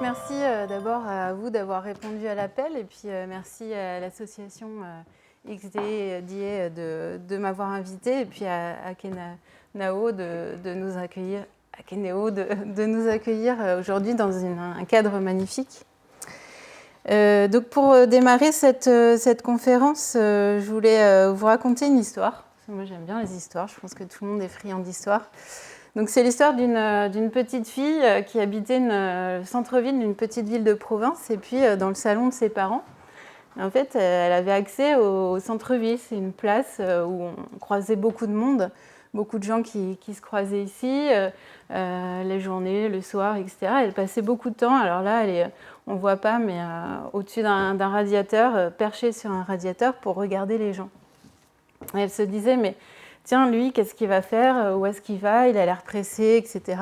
merci d'abord à vous d'avoir répondu à l'appel et puis merci à l'association XDA de m'avoir invité et puis à Akenao de nous accueillir, de nous accueillir aujourd'hui dans un cadre magnifique. Donc pour démarrer cette conférence, je voulais vous raconter une histoire. Parce que moi j'aime bien les histoires, je pense que tout le monde est friand d'histoire. Donc c'est l'histoire d'une petite fille qui habitait le centre-ville d'une petite ville de province et puis dans le salon de ses parents. Et en fait, elle avait accès au centre-ville. C'est une place où on croisait beaucoup de monde, beaucoup de gens qui se croisaient ici, les journées, le soir, etc. Elle passait beaucoup de temps. Alors là, on ne voit pas, mais au-dessus d'un radiateur, perchée sur un radiateur pour regarder les gens. Et elle se disait, mais tiens, lui, qu'est-ce qu'il va faire? Où est-ce qu'il va? Il a l'air pressé, etc.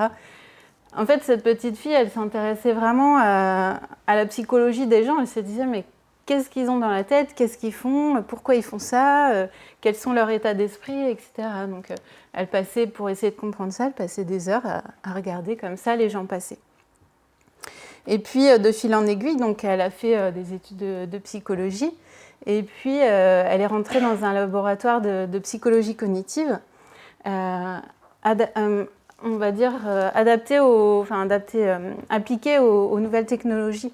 En fait, cette petite fille, elle s'intéressait vraiment à la psychologie des gens. Elle se disait, mais qu'est-ce qu'ils ont dans la tête? Qu'est-ce qu'ils font? Pourquoi ils font ça? Quels sont leurs états d'esprit, etc. Donc, elle passait, pour essayer de comprendre ça, elle passait des heures à regarder comme ça les gens passer. Et puis, de fil en aiguille, donc, elle a fait des études de psychologie. Et puis, elle est rentrée dans un laboratoire de psychologie cognitive, on va dire appliqué aux nouvelles technologies.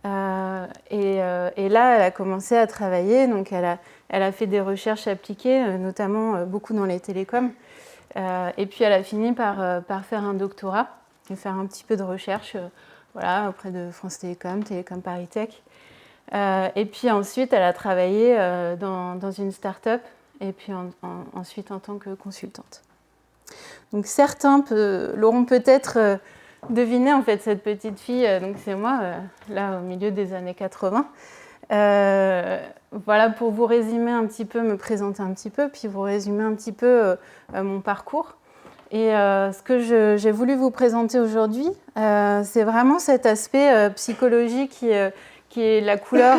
Et là, elle a commencé à travailler. Donc, elle a fait des recherches appliquées, notamment beaucoup dans les télécoms. Et puis, elle a fini par faire un doctorat et faire un petit peu de recherche auprès de France Télécom, Télécom Paris Tech. Et puis ensuite, elle a travaillé dans une start-up et puis ensuite en tant que consultante. Donc certains l'auront peut-être deviné, en fait, cette petite fille, donc c'est moi, là au milieu des années 80. Voilà, pour vous résumer un petit peu, me présenter un petit peu, puis vous résumer un petit peu mon parcours. Et ce que j'ai voulu vous présenter aujourd'hui, c'est vraiment cet aspect psychologique qui est la couleur,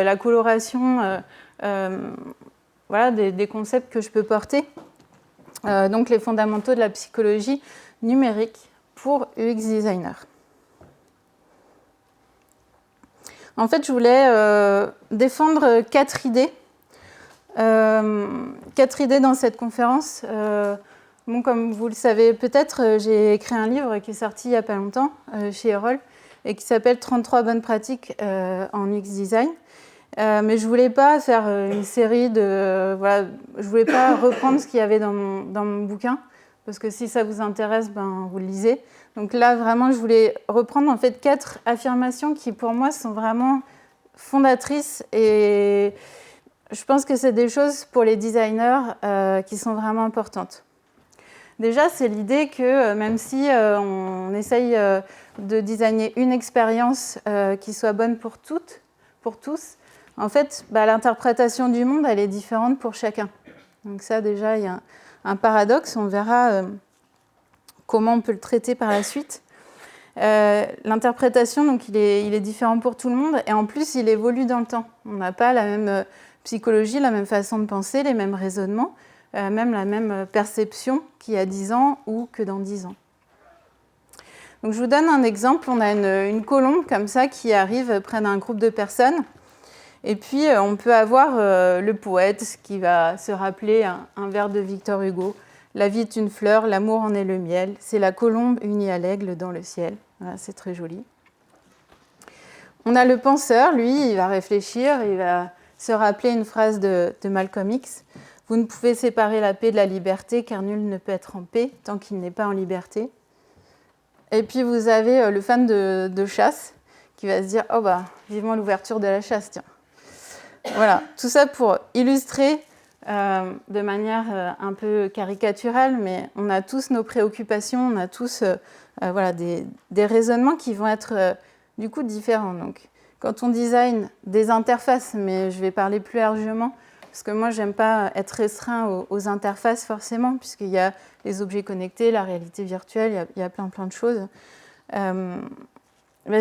la coloration des concepts que je peux porter. Donc les fondamentaux de la psychologie numérique pour UX designer. En fait, je voulais défendre 4 idées. 4 idées dans cette conférence. Bon, comme vous le savez peut-être, j'ai écrit un livre qui est sorti il n'y a pas longtemps chez Erol et qui s'appelle 33 bonnes pratiques en UX design. Mais je ne voulais pas faire une série de... je ne voulais pas reprendre ce qu'il y avait dans mon bouquin, parce que si ça vous intéresse, vous le lisez. Donc là, vraiment, je voulais reprendre en fait 4 affirmations qui, pour moi, sont vraiment fondatrices et je pense que c'est des choses pour les designers qui sont vraiment importantes. Déjà, c'est l'idée que même si on essaye de designer une expérience qui soit bonne pour tous, en fait, l'interprétation du monde, elle est différente pour chacun. Donc ça, déjà, il y a un paradoxe. On verra comment on peut le traiter par la suite. L'interprétation, donc, il est différent pour tout le monde. Et en plus, il évolue dans le temps. On n'a pas la même psychologie, la même façon de penser, les mêmes raisonnements, même la même perception qu'il y a 10 ans ou que dans 10 ans. Donc, je vous donne un exemple. On a une colombe comme ça qui arrive près d'un groupe de personnes. Et puis, on peut avoir le poète qui va se rappeler un vers de Victor Hugo. « La vie est une fleur, l'amour en est le miel. C'est la colombe unie à l'aigle dans le ciel. » Voilà, c'est très joli. On a le penseur, lui, il va réfléchir, il va se rappeler une phrase de Malcolm X. « Vous ne pouvez séparer la paix de la liberté, car nul ne peut être en paix tant qu'il n'est pas en liberté. » Et puis, vous avez le fan de chasse qui va se dire « Oh, vivement l'ouverture de la chasse, tiens. » Voilà, tout ça pour illustrer de manière un peu caricaturale, mais on a tous nos préoccupations, on a tous des raisonnements qui vont être du coup différents. Donc, quand on design des interfaces, mais je vais parler plus largement, parce que moi, je n'aime pas être restreint aux interfaces forcément, puisqu'il y a les objets connectés, la réalité virtuelle, il y a plein de choses.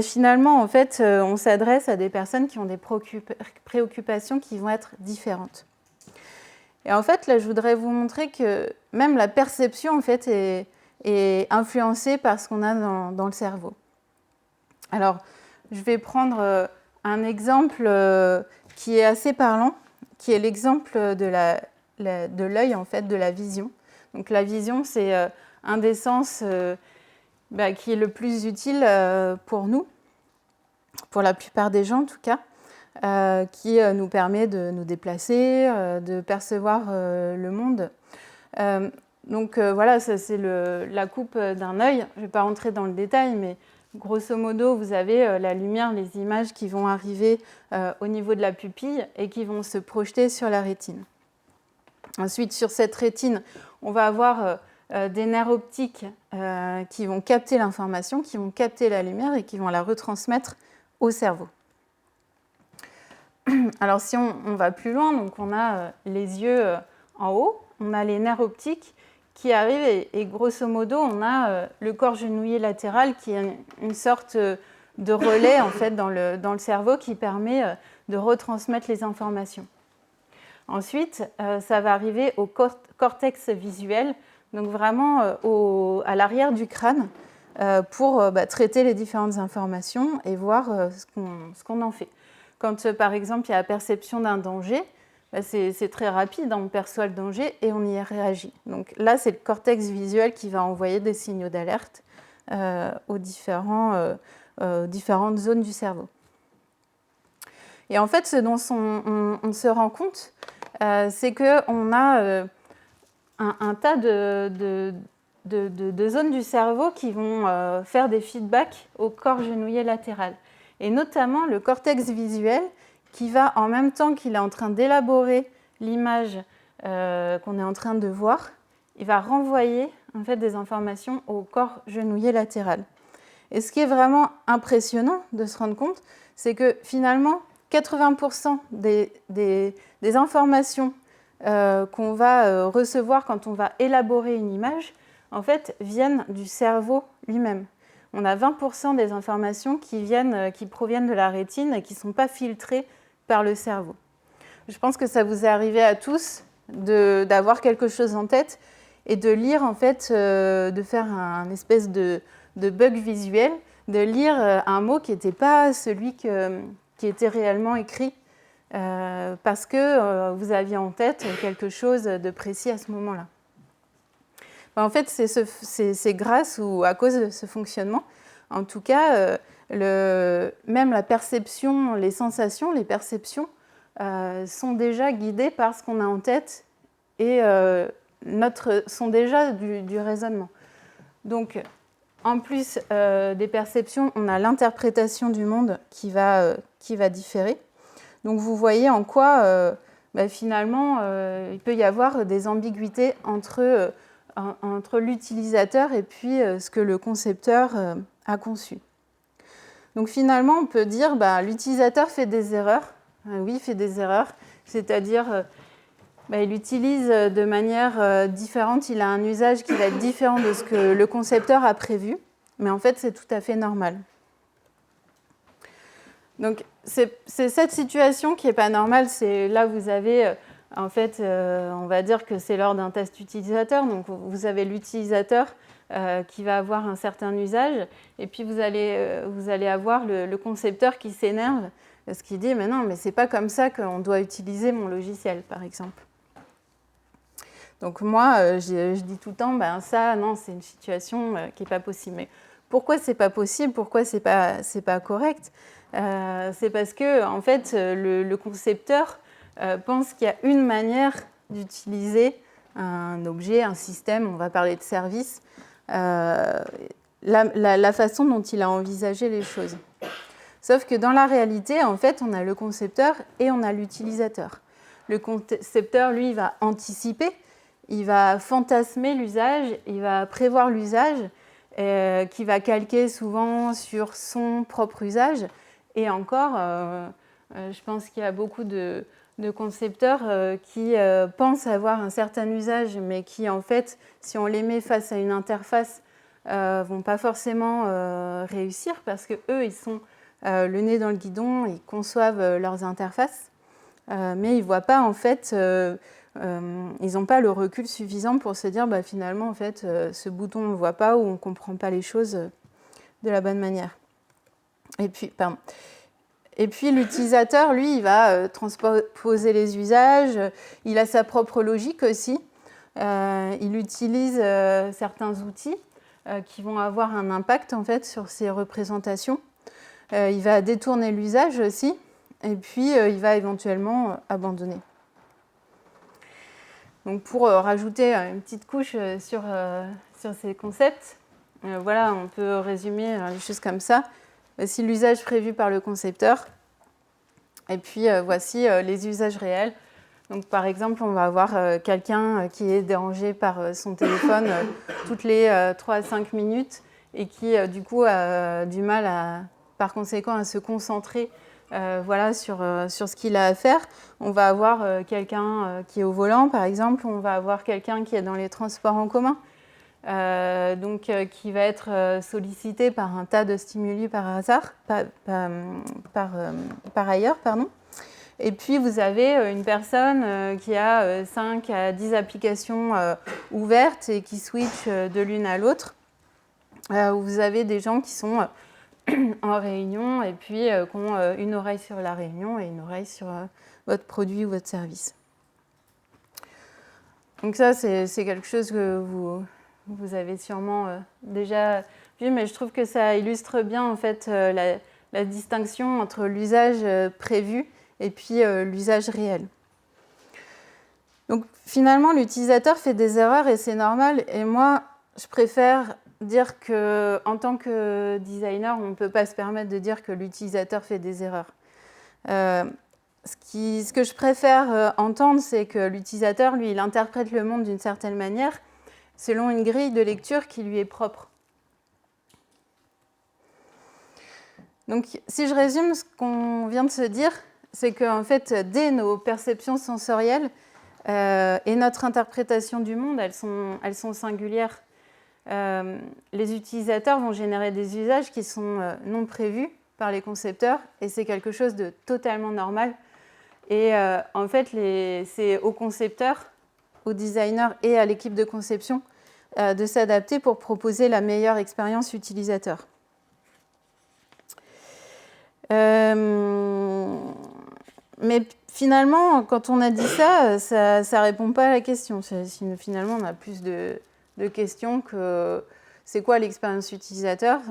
Finalement, en fait, on s'adresse à des personnes qui ont des préoccupations qui vont être différentes. Et en fait, là, je voudrais vous montrer que même la perception, en fait, est influencée par ce qu'on a dans le cerveau. Alors, je vais prendre un exemple qui est assez parlant, qui est l'exemple de l'œil, en fait, de la vision. Donc la vision, c'est un des sens qui est le plus utile pour nous, pour la plupart des gens en tout cas, qui nous permet de nous déplacer, de percevoir le monde. Donc voilà, ça c'est la coupe d'un œil. Je ne vais pas rentrer dans le détail, mais grosso modo, vous avez la lumière, les images qui vont arriver au niveau de la pupille et qui vont se projeter sur la rétine. Ensuite, sur cette rétine, on va avoir des nerfs optiques qui vont capter l'information, qui vont capter la lumière et qui vont la retransmettre au cerveau. Alors si on va plus loin, donc on a les yeux en haut, on a les nerfs optiques qui arrivent et grosso modo, on a le corps genouillé latéral qui est une sorte de relais en fait, dans le cerveau qui permet de retransmettre les informations. Ensuite, ça va arriver au cortex visuel, donc vraiment à l'arrière du crâne, pour traiter les différentes informations et voir ce qu'on en fait. Quand, par exemple, il y a la perception d'un danger, c'est très rapide, on perçoit le danger et on y réagit. Donc là, c'est le cortex visuel qui va envoyer des signaux d'alerte aux différentes zones du cerveau. Et en fait, ce dont on se rend compte, c'est qu'on a un tas de zones du cerveau qui vont faire des feedbacks au corps genouillé latéral. Et notamment le cortex visuel qui va, en même temps qu'il est en train d'élaborer l'image qu'on est en train de voir, il va renvoyer en fait, des informations au corps genouillé latéral. Et ce qui est vraiment impressionnant de se rendre compte, c'est que finalement, 80% des informations qu'on va recevoir quand on va élaborer une image, en fait, viennent du cerveau lui-même. On a 20% des informations qui proviennent de la rétine et qui ne sont pas filtrées par le cerveau. Je pense que ça vous est arrivé à tous d'avoir quelque chose en tête et de lire, en fait, de faire un espèce de bug visuel, de lire un mot qui n'était pas celui qui était réellement écrit parce que vous aviez en tête quelque chose de précis à ce moment-là. En fait, c'est grâce ou à cause de ce fonctionnement. En tout cas, même la perception, les sensations, les perceptions sont déjà guidées par ce qu'on a en tête et sont déjà du raisonnement. Donc, en plus des perceptions, on a l'interprétation du monde qui va différer. Donc, vous voyez en quoi, finalement, il peut y avoir des ambiguïtés entre l'utilisateur et puis ce que le concepteur a conçu. Donc finalement, on peut dire que l'utilisateur fait des erreurs. Oui, il fait des erreurs, c'est-à-dire il utilise de manière différente, il a un usage qui va être différent de ce que le concepteur a prévu, mais en fait, c'est tout à fait normal. Donc c'est cette situation qui n'est pas normale, c'est là vous avez... En fait, on va dire que c'est lors d'un test utilisateur. Donc, vous avez l'utilisateur qui va avoir un certain usage, et puis vous allez avoir le concepteur qui s'énerve parce qu'il dit « mais non, mais c'est pas comme ça qu'on doit utiliser mon logiciel », par exemple. Donc moi, je dis tout le temps « ça, non, c'est une situation qui n'est pas possible ». Mais pourquoi c'est pas possible ? Pourquoi c'est pas correct ? C'est parce que, en fait, le concepteur pense qu'il y a une manière d'utiliser un objet, un système, on va parler de service, la façon dont il a envisagé les choses. Sauf que dans la réalité, en fait, on a le concepteur et on a l'utilisateur. Le concepteur, lui, il va anticiper, il va fantasmer l'usage, il va prévoir l'usage, qui va calquer souvent sur son propre usage. Et encore, je pense qu'il y a beaucoup de concepteurs qui pensent avoir un certain usage, mais qui, en fait, si on les met face à une interface, ne vont pas forcément réussir parce qu'eux, ils sont le nez dans le guidon, ils conçoivent leurs interfaces, mais ils ne voient pas, en fait, ils n'ont pas le recul suffisant pour se dire, finalement, en fait, ce bouton, on ne voit pas ou on ne comprend pas les choses de la bonne manière. Et puis l'utilisateur, lui, il va transposer les usages, il a sa propre logique aussi. Il utilise certains outils qui vont avoir un impact en fait sur ces représentations. Il va détourner l'usage aussi, et puis il va éventuellement abandonner. Donc pour rajouter une petite couche sur ces concepts, voilà, on peut résumer les choses comme ça. Voici l'usage prévu par le concepteur. Et puis, voici les usages réels. Donc, par exemple, on va avoir quelqu'un qui est dérangé par son téléphone toutes les 3 à 5 minutes et qui, du coup, a du mal, par conséquent, à se concentrer voilà, sur ce qu'il a à faire. On va avoir quelqu'un qui est au volant, par exemple. On va avoir quelqu'un qui est dans les transports en commun. Qui va être sollicité par un tas de stimuli par ailleurs. Et puis, vous avez une personne qui a 5 à 10 applications ouvertes et qui switch de l'une à l'autre. Vous avez des gens qui sont en réunion et puis qui ont une oreille sur la réunion et une oreille sur votre produit ou votre service. Donc ça, c'est quelque chose que vous avez sûrement déjà vu, mais je trouve que ça illustre bien en fait la distinction entre l'usage prévu et puis l'usage réel. Donc finalement, l'utilisateur fait des erreurs et c'est normal. Et moi, je préfère dire qu'en tant que designer, on ne peut pas se permettre de dire que l'utilisateur fait des erreurs. Ce que je préfère entendre, c'est que l'utilisateur, lui, il interprète le monde d'une certaine manière selon une grille de lecture qui lui est propre. Donc, si je résume ce qu'on vient de se dire, c'est qu'en fait, dès nos perceptions sensorielles et notre interprétation du monde, elles sont singulières. Les utilisateurs vont générer des usages qui sont non prévus par les concepteurs, et c'est quelque chose de totalement normal. Et en fait, c'est aux concepteurs, aux designers et à l'équipe de conception de s'adapter pour proposer la meilleure expérience utilisateur. Mais finalement, quand on a dit ça ne répond pas à la question. Finalement, on a plus de questions que c'est quoi l'expérience utilisateur.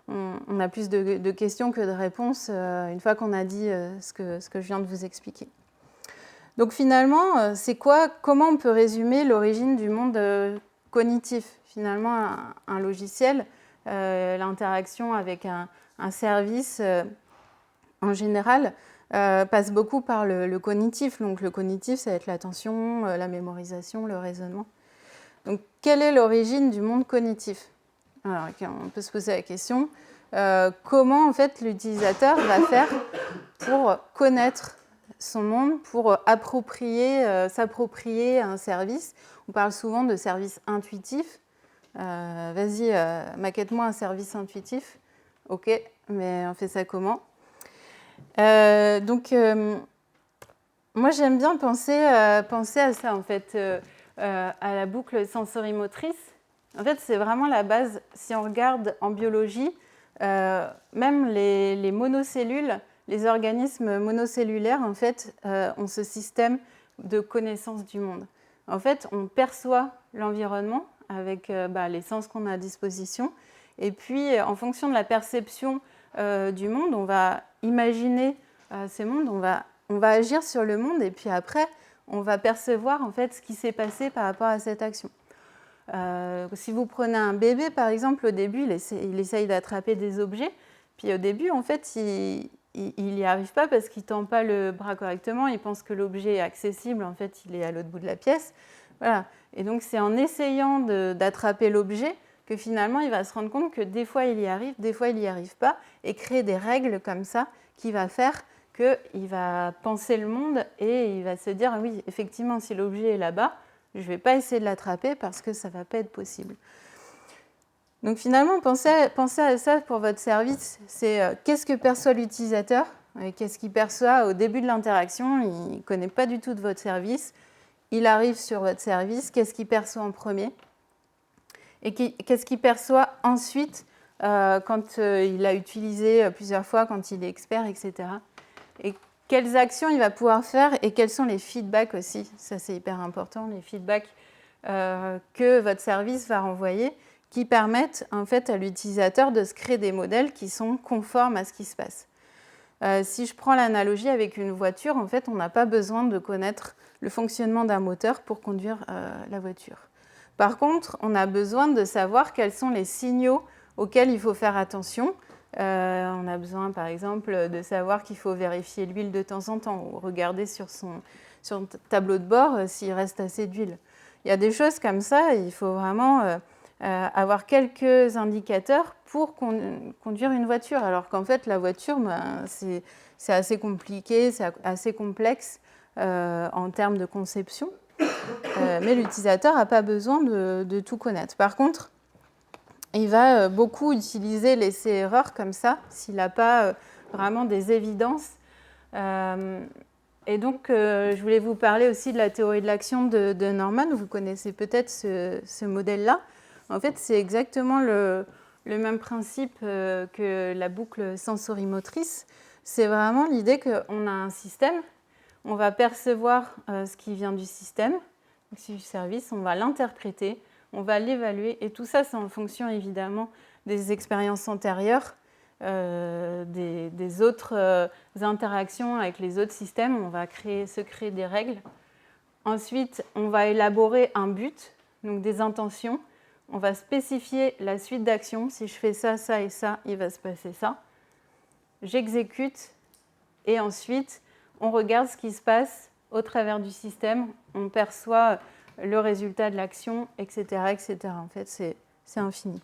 On a plus de questions que de réponses une fois qu'on a dit ce que je viens de vous expliquer. Donc finalement, comment on peut résumer l'origine du monde cognitif? Finalement, un logiciel, l'interaction avec un service, en général, passe beaucoup par le cognitif. Donc le cognitif, ça va être l'attention, la mémorisation, le raisonnement. Donc quelle est l'origine du monde cognitif? Alors, on peut se poser la question, comment en fait l'utilisateur va faire pour connaître son monde, pour s'approprier un service? On parle souvent de service intuitif. Vas-y, maquette-moi un service intuitif. Ok, mais on fait ça comment? Moi j'aime bien penser à ça en fait, à la boucle sensorimotrice. En fait, c'est vraiment la base. Si on regarde en biologie, même les monocellules, les organismes monocellulaires, en fait, ont ce système de connaissance du monde. En fait, on perçoit l'environnement avec les sens qu'on a à disposition. Et puis, en fonction de la perception du monde, on va imaginer ces mondes, on va agir sur le monde, et puis après, on va percevoir en fait ce qui s'est passé par rapport à cette action. Si vous prenez un bébé, par exemple, au début, il essaye d'attraper des objets, puis au début, en fait, il n'y arrive pas parce qu'il ne tend pas le bras correctement, il pense que l'objet est accessible, en fait, il est à l'autre bout de la pièce. Voilà. Et donc, c'est en essayant d'attraper l'objet que finalement, il va se rendre compte que des fois, il y arrive, des fois, il n'y arrive pas, et créer des règles comme ça qui va faire qu'il va penser le monde et il va se dire « oui, effectivement, si l'objet est là-bas, je ne vais pas essayer de l'attraper parce que ça ne va pas être possible. » Donc finalement, pensez à ça pour votre service. C'est qu'est-ce que perçoit l'utilisateur, qu'est-ce qu'il perçoit au début de l'interaction. Il ne connaît pas du tout de votre service. Il arrive sur votre service. Qu'est-ce qu'il perçoit en premier? Et qu'est-ce qu'il perçoit ensuite quand il a utilisé plusieurs fois, quand il est expert, etc. Et quelles actions il va pouvoir faire et quels sont les feedbacks aussi. Ça, c'est hyper important, les feedbacks que votre service va renvoyer, qui permettent en fait à l'utilisateur de se créer des modèles qui sont conformes à ce qui se passe. Si je prends l'analogie avec une voiture, en fait, on n'a pas besoin de connaître le fonctionnement d'un moteur pour conduire la voiture. Par contre, on a besoin de savoir quels sont les signaux auxquels il faut faire attention. On a besoin, par exemple, de savoir qu'il faut vérifier l'huile de temps en temps ou regarder sur le tableau de bord s'il reste assez d'huile. Il y a des choses comme ça, et il faut vraiment avoir quelques indicateurs pour conduire une voiture, alors qu'en fait, la voiture, c'est assez compliqué, c'est assez complexe en termes de conception, mais l'utilisateur n'a pas besoin de tout connaître. Par contre, il va beaucoup utiliser l'essai-erreur comme ça, s'il n'a pas vraiment des évidences. Et donc, je voulais vous parler aussi de la théorie de l'action de Norman. Vous connaissez peut-être ce modèle-là. En fait, c'est exactement le même principe que la boucle sensorimotrice. C'est vraiment l'idée qu'on a un système, on va percevoir ce qui vient du système, du service, on va l'interpréter, on va l'évaluer, et tout ça, c'est en fonction évidemment des expériences antérieures, des autres interactions avec les autres systèmes. On va se créer des règles. Ensuite, on va élaborer un but, donc des intentions. On va spécifier la suite d'actions. Si je fais ça, ça et ça, il va se passer ça. J'exécute, et ensuite, on regarde ce qui se passe au travers du système. On perçoit le résultat de l'action, etc., etc. En fait, c'est infini.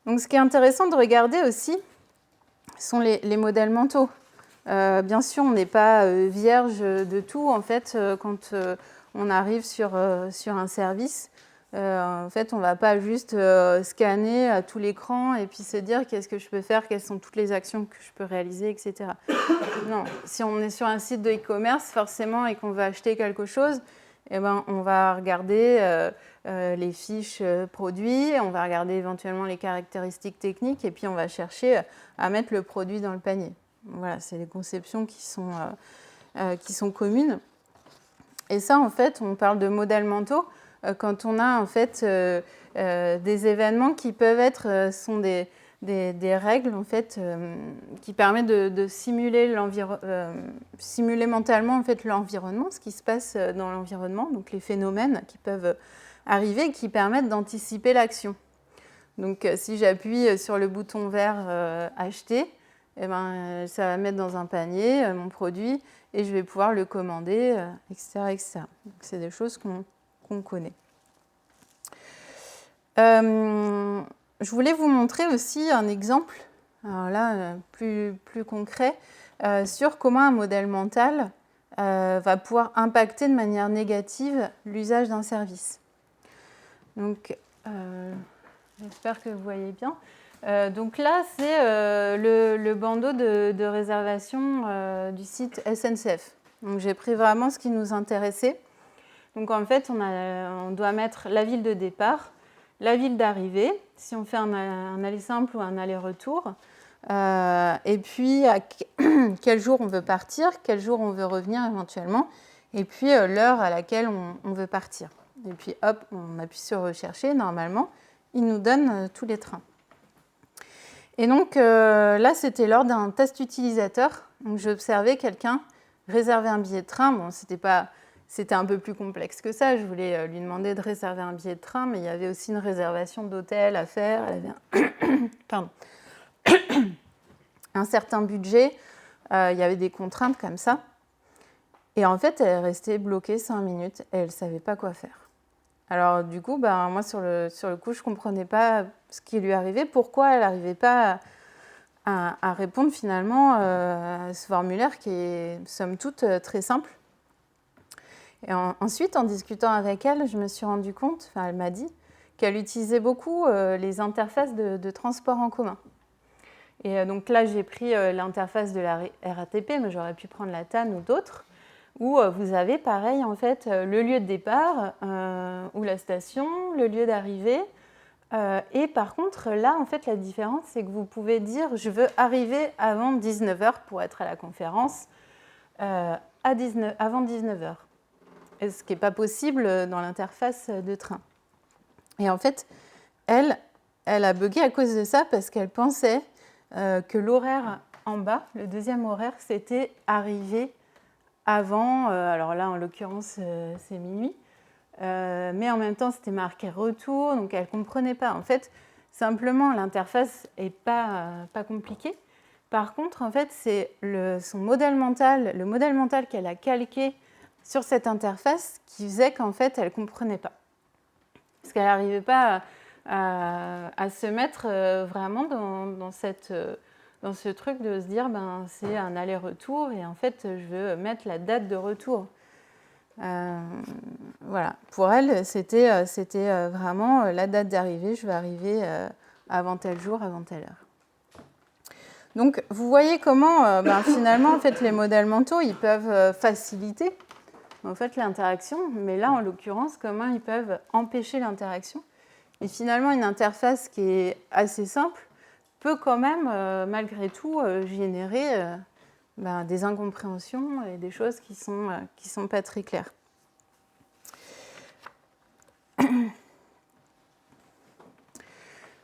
Donc, ce qui est intéressant de regarder aussi sont les modèles mentaux. Bien sûr, on n'est pas vierge de tout. En fait, quand on arrive sur un service, en fait, on ne va pas juste scanner à tout l'écran et puis se dire qu'est-ce que je peux faire, quelles sont toutes les actions que je peux réaliser, etc. Non, si on est sur un site de e-commerce, forcément, et qu'on veut acheter quelque chose, eh ben, on va regarder les fiches produits, on va regarder éventuellement les caractéristiques techniques, et puis on va chercher à mettre le produit dans le panier. Voilà, c'est les conceptions qui sont communes. Et ça, en fait, on parle de modèles mentaux quand on a en fait des événements qui peuvent être sont des règles en fait qui permettent de simuler mentalement en fait l'environnement, ce qui se passe dans l'environnement, donc les phénomènes qui peuvent arriver, qui permettent d'anticiper l'action. Donc, si j'appuie sur le bouton vert acheter, eh ben, ça va mettre dans un panier mon produit et je vais pouvoir le commander, etc., etc. Donc, c'est des choses qu'on connaît. Je voulais vous montrer aussi un exemple, alors là, plus concret, sur comment un modèle mental va pouvoir impacter de manière négative l'usage d'un service. Donc, j'espère que vous voyez bien. Donc là, c'est le bandeau de réservation du site SNCF. Donc j'ai pris vraiment ce qui nous intéressait. Donc en fait, on doit mettre la ville de départ, la ville d'arrivée, si on fait un aller simple ou un aller-retour, et puis à quel jour on veut partir, quel jour on veut revenir éventuellement, et puis l'heure à laquelle on veut partir. Et puis hop, on appuie sur rechercher, normalement, il nous donne tous les trains. Et donc là, c'était lors d'un test utilisateur. Donc j'observais quelqu'un réserver un billet de train. Bon, c'était un peu plus complexe que ça. Je voulais lui demander de réserver un billet de train, mais il y avait aussi une réservation d'hôtel à faire. Elle avait un certain budget. Il y avait des contraintes comme ça. Et en fait, elle est restée bloquée 5 minutes et elle ne savait pas quoi faire. Alors du coup, moi sur le coup, je ne comprenais pas ce qui lui arrivait, pourquoi elle n'arrivait pas à répondre finalement à ce formulaire qui est somme toute très simple. Et ensuite, en discutant avec elle, je me suis rendu compte, elle m'a dit qu'elle utilisait beaucoup les interfaces de transport en commun. Et donc là, j'ai pris l'interface de la RATP, mais j'aurais pu prendre la TAN ou d'autres, où vous avez pareil en fait le lieu de départ ou la station, le lieu d'arrivée, Et par contre, là, en fait, la différence, c'est que vous pouvez dire « je veux arriver avant 19 h pour être à la conférence avant 19 h ». Ce qui n'est pas possible dans l'interface de train. Et en fait, elle a bugué à cause de ça parce qu'elle pensait que l'horaire en bas, le deuxième horaire, c'était arriver avant, alors là, en l'occurrence, c'est minuit, mais en même temps, c'était marqué retour, donc elle ne comprenait pas. En fait, simplement, l'interface n'est pas compliquée. Par contre, en fait, c'est le modèle mental qu'elle a calqué sur cette interface qui faisait qu'en fait, elle ne comprenait pas. Parce qu'elle n'arrivait pas à se mettre vraiment dans ce truc de se dire c'est un aller-retour et en fait, je veux mettre la date de retour. Voilà. Pour elle, c'était vraiment la date d'arrivée. Je vais arriver avant tel jour, avant telle heure. Donc, vous voyez comment, finalement, en fait, les modèles mentaux, ils peuvent faciliter en fait, l'interaction, mais là, en l'occurrence, comment ils peuvent empêcher l'interaction. Et finalement, une interface qui est assez simple peut quand même, malgré tout, générer des incompréhensions et des choses qui sont pas très claires.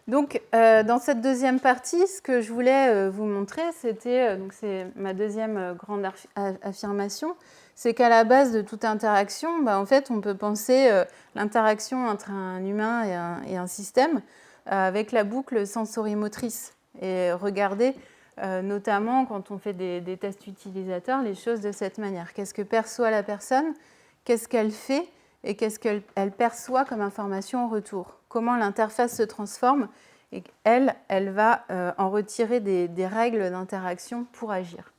Donc, dans cette deuxième partie, ce que je voulais vous montrer, c'est ma deuxième grande affirmation, c'est qu'à la base de toute interaction, en fait, on peut penser l'interaction entre un humain et un système avec la boucle sensorimotrice. Et regardez, notamment quand on fait des tests utilisateurs, les choses de cette manière. Qu'est-ce que perçoit la personne? Qu'est-ce qu'elle fait? Et qu'est-ce qu'elle perçoit comme information en retour? Comment l'interface se transforme et elle va en retirer des règles d'interaction pour agir.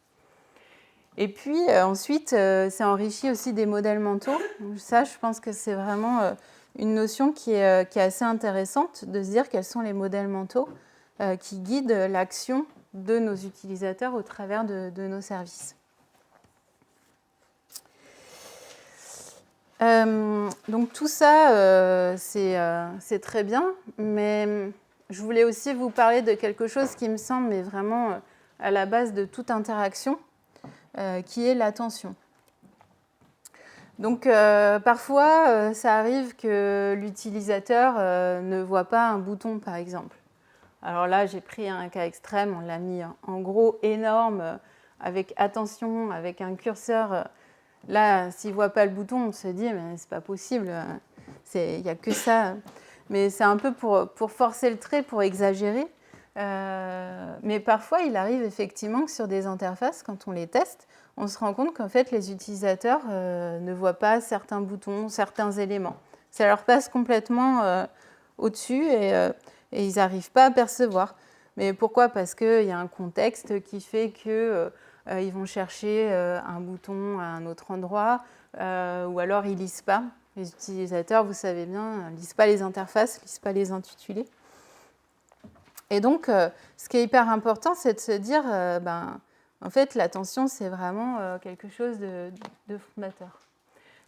Et puis ensuite, c'est enrichi aussi des modèles mentaux. Donc, ça, je pense que c'est vraiment une notion qui est assez intéressante de se dire quels sont les modèles mentaux qui guident l'action de nos utilisateurs au travers de nos services. Donc tout ça, c'est très bien, mais je voulais aussi vous parler de quelque chose qui me semble vraiment à la base de toute interaction, qui est l'attention. Donc parfois, ça arrive que l'utilisateur ne voit pas un bouton, par exemple. Alors là, j'ai pris un cas extrême, on l'a mis en gros énorme, avec attention, avec un curseur. Là, s'il ne voit pas le bouton, on se dit, mais c'est pas possible, il n'y a que ça. Mais c'est un peu pour forcer le trait, pour exagérer. Mais parfois, il arrive effectivement que sur des interfaces, quand on les teste, on se rend compte qu'en fait, les utilisateurs ne voient pas certains boutons, certains éléments. Ça leur passe complètement au-dessus et ils n'arrivent pas à percevoir. Mais pourquoi? Parce qu'il y a un contexte qui fait que ils vont chercher un bouton à un autre endroit, ou alors ils ne lisent pas. Les utilisateurs, vous savez bien, ne lisent pas les interfaces, ne lisent pas les intitulés. Et donc, ce qui est hyper important, c'est de se dire, en fait, l'attention, c'est vraiment quelque chose de fondateur.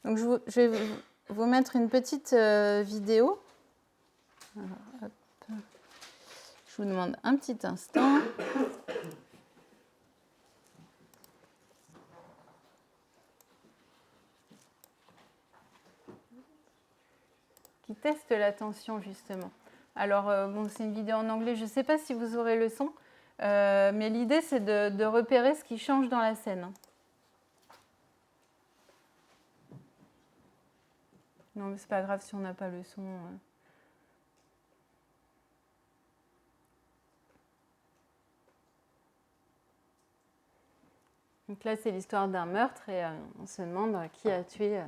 Donc, je vais vous mettre une petite vidéo. Alors, hop. Je vous demande un petit instant. Qui teste l'attention, justement. Alors, c'est une vidéo en anglais, je ne sais pas si vous aurez le son, mais l'idée, c'est de repérer ce qui change dans la scène. Non, mais ce n'est pas grave si on n'a pas le son. Donc là, c'est l'histoire d'un meurtre et on se demande qui a tué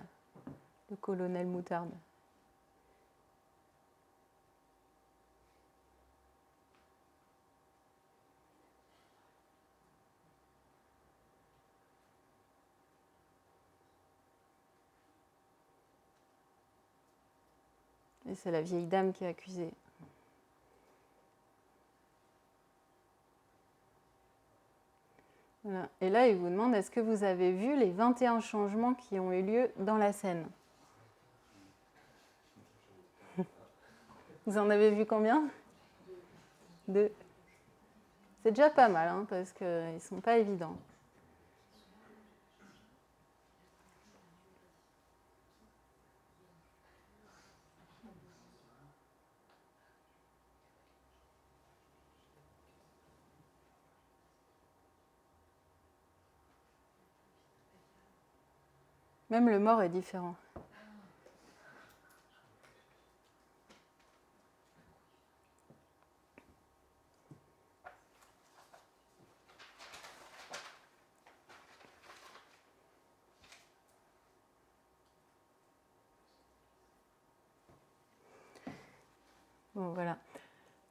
le colonel Moutarde. Et c'est la vieille dame qui est accusée. Voilà. Et là, il vous demande, est-ce que vous avez vu les 21 changements qui ont eu lieu dans la scène? Vous en avez vu combien? 2. C'est déjà pas mal, hein, parce qu'ils ne sont pas évidents. Même le mort est différent. Bon, voilà.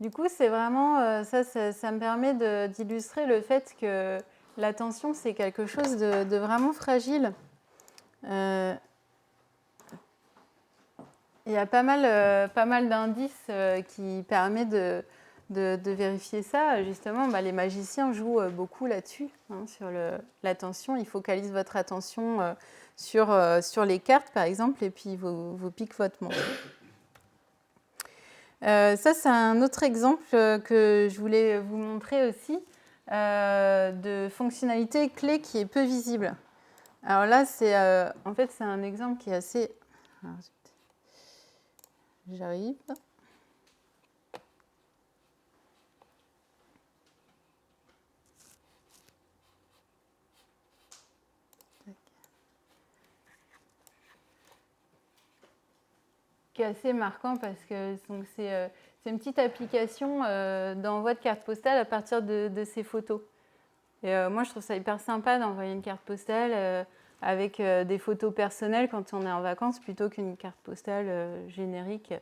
Du coup, c'est vraiment, ça me permet d'illustrer le fait que l'attention, c'est quelque chose de vraiment fragile. Il y a pas mal d'indices qui permettent de vérifier ça. Justement, les magiciens jouent beaucoup là-dessus, hein, sur l'attention. Ils focalisent votre attention sur les cartes, par exemple, et puis vous piquent votre montre. Ça, c'est un autre exemple que je voulais vous montrer aussi, de fonctionnalité clé qui est peu visible. Alors là, en fait, c'est un exemple qui est assez... Alors, j'arrive. Qui est assez marquant parce que c'est une petite application d'envoi de carte postale à partir de ces photos. Et moi, je trouve ça hyper sympa d'envoyer une carte postale avec des photos personnelles quand on est en vacances plutôt qu'une carte postale générique.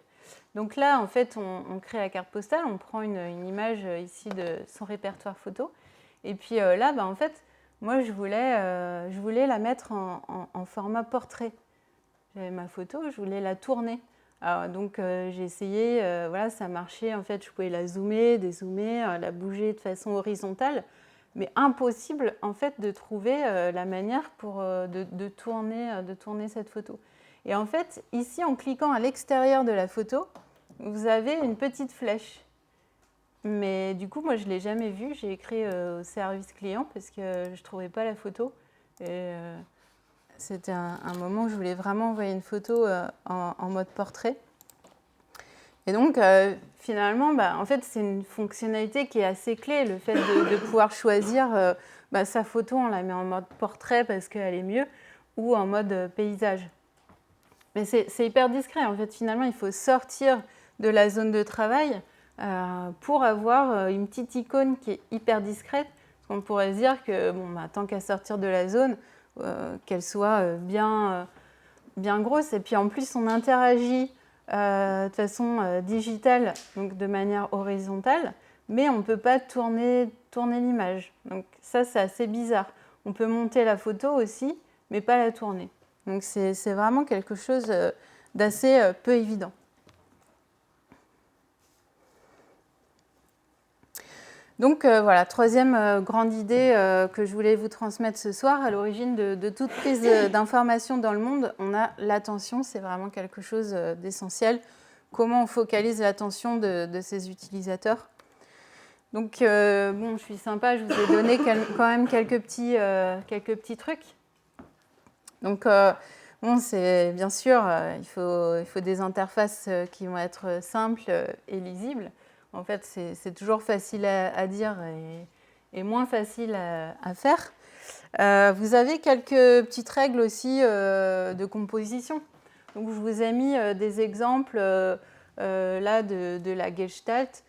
Donc là, en fait, on crée la carte postale, on prend une image ici de son répertoire photo. Et puis là, en fait, moi, je voulais la mettre en format portrait. J'avais ma photo, je voulais la tourner. Alors, donc j'ai essayé, voilà, ça marchait. En fait, je pouvais la zoomer, dézoomer, la bouger de façon horizontale, mais impossible en fait de trouver la manière de tourner cette photo. Et en fait, ici, en cliquant à l'extérieur de la photo, vous avez une petite flèche. Mais du coup, moi, je ne l'ai jamais vue. J'ai écrit au service client parce que je ne trouvais pas la photo. Et c'était un moment où je voulais vraiment envoyer une photo en mode portrait. Et donc, finalement, en fait, c'est une fonctionnalité qui est assez clé, le fait de pouvoir choisir sa photo, on la met en mode portrait parce qu'elle est mieux, ou en mode paysage. Mais c'est hyper discret. En fait, finalement, il faut sortir de la zone de travail pour avoir une petite icône qui est hyper discrète. Parce qu'on pourrait se dire que, tant qu'à sortir de la zone, qu'elle soit bien grosse. Et puis en plus, on interagit de façon digitale, donc de manière horizontale, mais on ne peut pas tourner l'image. Donc ça, c'est assez bizarre. On peut monter la photo aussi, mais pas la tourner. Donc c'est vraiment quelque chose d'assez peu évident. Donc voilà, troisième grande idée que je voulais vous transmettre ce soir. À l'origine de toute prise d'information dans le monde, on a l'attention, c'est vraiment quelque chose d'essentiel. Comment on focalise l'attention de ses utilisateurs. Donc je suis sympa, je vous ai donné quand même quelques petits trucs. Donc c'est bien sûr, il faut des interfaces qui vont être simples et lisibles. En fait, c'est toujours facile à dire et moins facile à faire. Vous avez quelques petites règles aussi de composition. Donc, je vous ai mis des exemples là de la Gestalt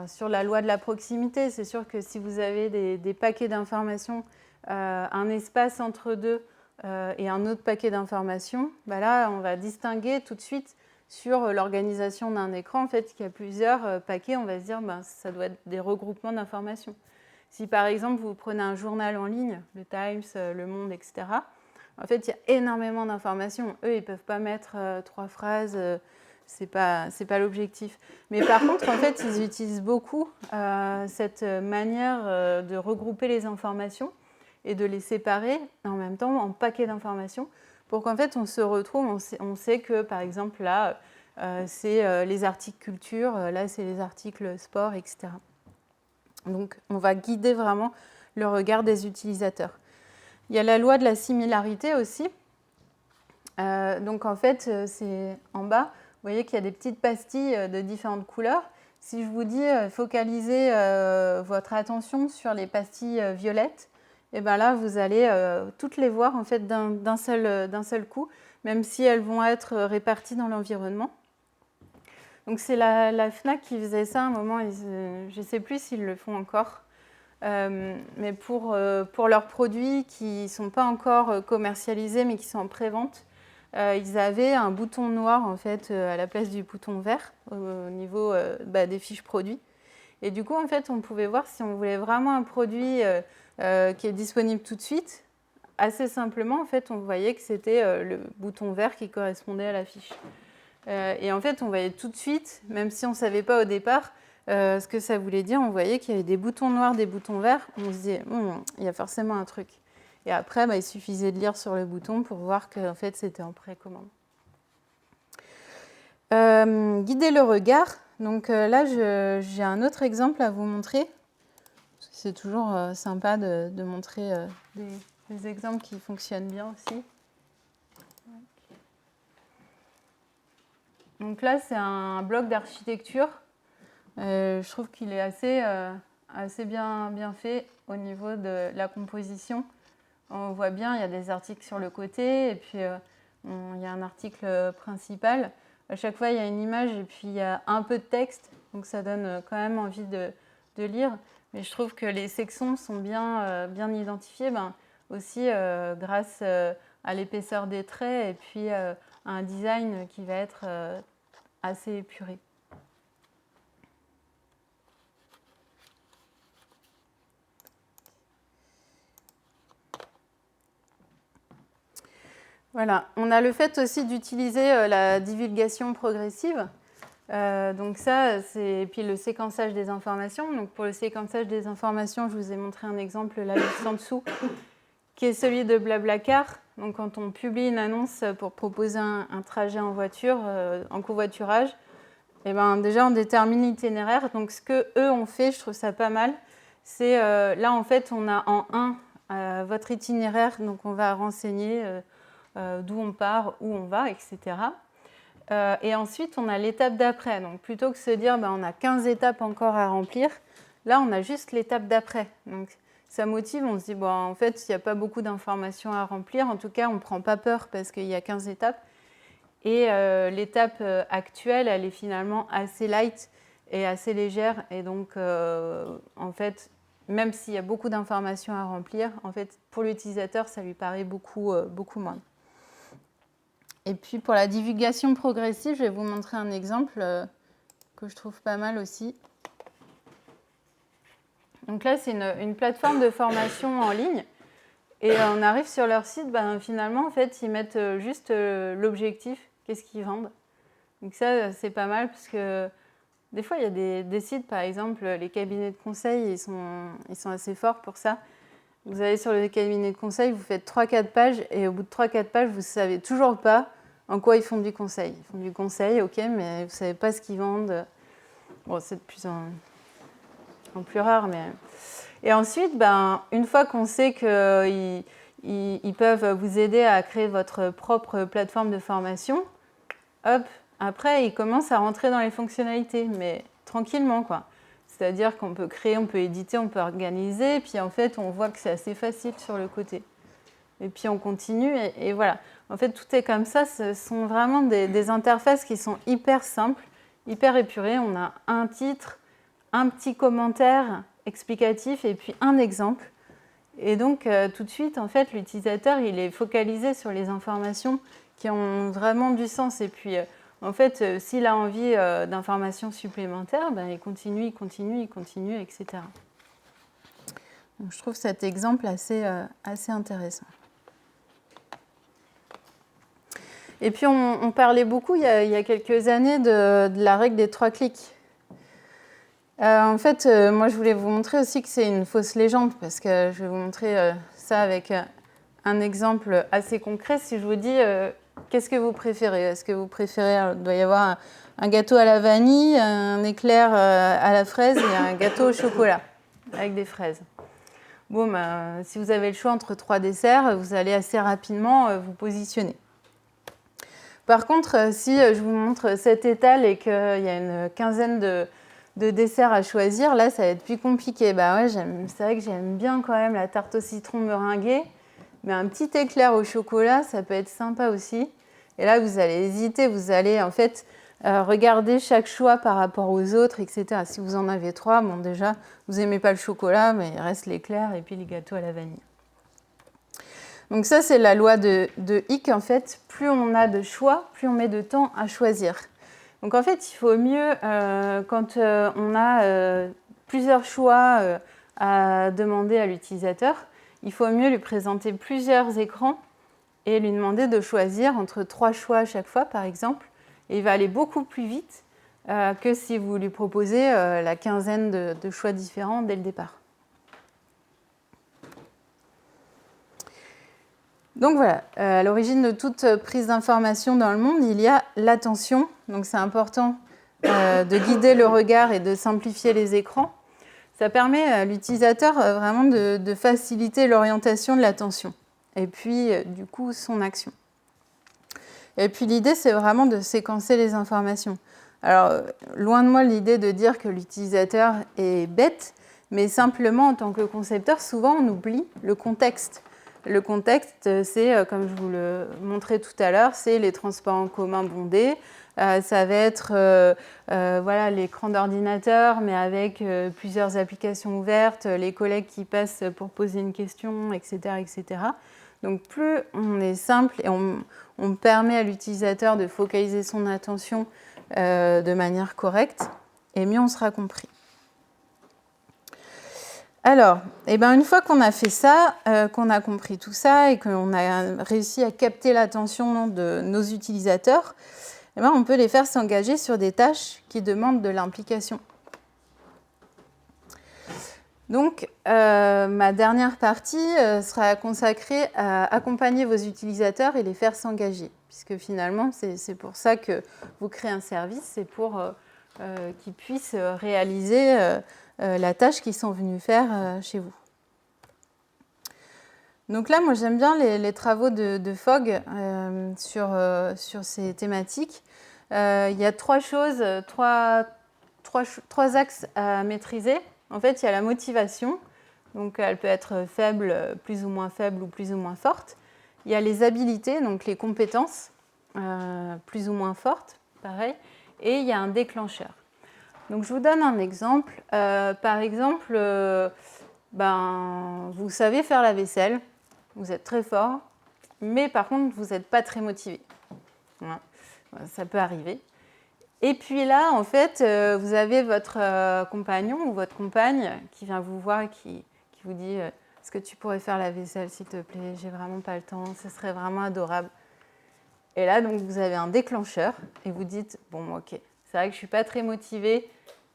sur la loi de la proximité. C'est sûr que si vous avez des paquets d'informations, un espace entre deux et un autre paquet d'informations, là, on va distinguer tout de suite sur l'organisation d'un écran. En fait, il y a plusieurs paquets, on va se dire ça doit être des regroupements d'informations. Si par exemple, vous prenez un journal en ligne, le Times, le Monde, etc., en fait, il y a énormément d'informations. Eux, ils ne peuvent pas mettre 3 phrases, c'est pas l'objectif. Mais par contre, en fait, ils utilisent beaucoup cette manière de regrouper les informations et de les séparer en même temps en paquets d'informations pour qu'en fait, on se retrouve, on sait que, par exemple, là, c'est les articles culture, là c'est les articles sport, etc. Donc on va guider vraiment le regard des utilisateurs. Il y a la loi de la similarité aussi. Donc en fait, c'est en bas, vous voyez qu'il y a des petites pastilles de différentes couleurs. Si je vous dis focalisez votre attention sur les pastilles violettes, et bien là vous allez toutes les voir en fait d'un seul coup, même si elles vont être réparties dans l'environnement. Donc c'est la FNAC qui faisait ça à un moment, je ne sais plus s'ils le font encore, mais pour leurs produits qui ne sont pas encore commercialisés mais qui sont en pré-vente, ils avaient un bouton noir en fait à la place du bouton vert au niveau des fiches produits. Et du coup, en fait, on pouvait voir si on voulait vraiment un produit qui est disponible tout de suite. Assez simplement, en fait, on voyait que c'était le bouton vert qui correspondait à la fiche. Et en fait, on voyait tout de suite, même si on ne savait pas au départ ce que ça voulait dire, on voyait qu'il y avait des boutons noirs, des boutons verts. On se disait, il y a forcément un truc. Et après, il suffisait de lire sur le bouton pour voir que en fait, c'était en précommande. Guider le regard. Donc là, j'ai un autre exemple à vous montrer. C'est toujours sympa de montrer des exemples qui fonctionnent bien aussi. Donc là, c'est un bloc d'architecture. Je trouve qu'il est assez bien fait au niveau de la composition. On voit bien, il y a des articles sur le côté et puis il y a un article principal. À chaque fois, il y a une image et puis il y a un peu de texte. Donc ça donne quand même envie de lire. Mais je trouve que les sections sont bien identifiées, aussi grâce à l'épaisseur des traits et puis à un design qui va être assez épuré. c'est Voilà, on a le fait aussi d'utiliser la divulgation progressive. Donc ça, et puis le séquençage des informations. Donc pour le séquençage des informations, je vous ai montré un exemple là juste en dessous, qui est celui de Blablacar. Donc quand on publie une annonce pour proposer un trajet en voiture, en covoiturage, et déjà on détermine l'itinéraire. Donc ce qu'eux ont fait, je trouve ça pas mal, c'est là en fait on a en 1 votre itinéraire, donc on va renseigner d'où on part, où on va, etc. Et ensuite, on a l'étape d'après. Donc, plutôt que de se dire on a 15 étapes encore à remplir, là, on a juste l'étape d'après. Donc, ça motive, on se dit en fait, il n'y a pas beaucoup d'informations à remplir. En tout cas, on ne prend pas peur parce qu'il y a 15 étapes. Et l'étape actuelle, elle est finalement assez light et assez légère. Et donc, en fait, même s'il y a beaucoup d'informations à remplir, en fait, pour l'utilisateur, ça lui paraît beaucoup moins. Et puis pour la divulgation progressive, je vais vous montrer un exemple que je trouve pas mal aussi. Donc là, c'est une plateforme de formation en ligne. Et on arrive sur leur site, finalement, en fait, ils mettent juste l'objectif, qu'est-ce qu'ils vendent. Donc ça, c'est pas mal parce que des fois, il y a des sites, par exemple, les cabinets de conseil, ils sont assez forts pour ça. Vous allez sur le cabinet de conseil, vous faites 3-4 pages et au bout de 3-4 pages, vous ne savez toujours pas en quoi ils font du conseil. Ils font du conseil, ok, mais vous ne savez pas ce qu'ils vendent. Bon, c'est de plus en plus rare, mais... Et ensuite, une fois qu'on sait qu'ils peuvent vous aider à créer votre propre plateforme de formation, hop, après, ils commencent à rentrer dans les fonctionnalités, mais tranquillement, quoi. C'est-à-dire qu'on peut créer, on peut éditer, on peut organiser, puis en fait, on voit que c'est assez facile sur le côté. Et puis, on continue, et voilà. En fait, tout est comme ça. Ce sont vraiment des interfaces qui sont hyper simples, hyper épurées. On a un titre, un petit commentaire explicatif, et puis un exemple. Et donc, tout de suite, en fait, l'utilisateur, il est focalisé sur les informations qui ont vraiment du sens. Et puis... En fait, s'il a envie d'informations supplémentaires, il continue, etc. Donc, je trouve cet exemple assez intéressant. Et puis, on parlait beaucoup, il y a quelques années, de la règle des 3 clics. En fait, moi, je voulais vous montrer aussi que c'est une fausse légende, parce que je vais vous montrer ça avec un exemple assez concret. Si je vous dis Qu'est-ce que vous préférez? Est-ce que vous préférez, il doit y avoir un gâteau à la vanille, un éclair à la fraise et un gâteau au chocolat avec des fraises. Bon, ben, si vous avez le choix entre 3 desserts, vous allez assez rapidement vous positionner. Par contre, si je vous montre cet étal et qu'il y a une quinzaine de desserts à choisir, là, ça va être plus compliqué. Bah ouais, c'est vrai que j'aime bien quand même la tarte au citron meringuée, mais un petit éclair au chocolat, ça peut être sympa aussi. Et là, vous allez hésiter, vous allez en fait regarder chaque choix par rapport aux autres, etc. Si vous en avez 3, bon déjà, vous n'aimez pas le chocolat, mais il reste l'éclair et puis les gâteaux à la vanille. Donc ça, c'est la loi de Hick. En fait, plus on a de choix, plus on met de temps à choisir. Donc en fait, il faut mieux, quand on a plusieurs choix à demander à l'utilisateur, il faut mieux lui présenter plusieurs écrans et lui demander de choisir entre 3 choix à chaque fois, par exemple. Et il va aller beaucoup plus vite que si vous lui proposez la quinzaine de choix différents dès le départ. Donc voilà, à l'origine de toute prise d'information dans le monde, il y a l'attention. Donc c'est important de guider le regard et de simplifier les écrans. Ça permet à l'utilisateur vraiment de faciliter l'orientation de l'attention et puis du coup son action. Et puis l'idée, c'est vraiment de séquencer les informations. Alors, loin de moi l'idée de dire que l'utilisateur est bête, mais simplement en tant que concepteur, souvent on oublie le contexte. Le contexte, c'est, comme je vous le montrais tout à l'heure, c'est les transports en commun bondés. Ça va être voilà, l'écran d'ordinateur, mais avec plusieurs applications ouvertes, les collègues qui passent pour poser une question, etc., etc. Donc plus on est simple et on permet à l'utilisateur de focaliser son attention de manière correcte, et mieux on sera compris. Alors, une fois qu'on a fait ça, qu'on a compris tout ça et qu'on a réussi à capter l'attention de nos utilisateurs, on peut les faire s'engager sur des tâches qui demandent de l'implication. Donc, ma dernière partie sera consacrée à accompagner vos utilisateurs et les faire s'engager, puisque finalement, c'est pour ça que vous créez un service, c'est pour qu'ils puissent réaliser la tâche qu'ils sont venus faire chez vous. Donc là, moi, j'aime bien les travaux de Fogg sur ces thématiques. Il y a 3 choses, trois axes à maîtriser. En fait, il y a la motivation, donc elle peut être faible, plus ou moins forte. Il y a les habilités, donc les compétences, plus ou moins fortes, pareil. Et il y a un déclencheur. Donc je vous donne un exemple. Par exemple, vous savez faire la vaisselle, vous êtes très fort, mais par contre, vous n'êtes pas très motivé. Voilà. Ça peut arriver. Et puis là, en fait, vous avez votre compagnon ou votre compagne qui vient vous voir et qui vous dit « Est-ce que tu pourrais faire la vaisselle, s'il te plaît? J'ai vraiment pas le temps, ce serait vraiment adorable. » Et là, donc, vous avez un déclencheur et vous dites « Bon, ok, c'est vrai que je ne suis pas très motivée,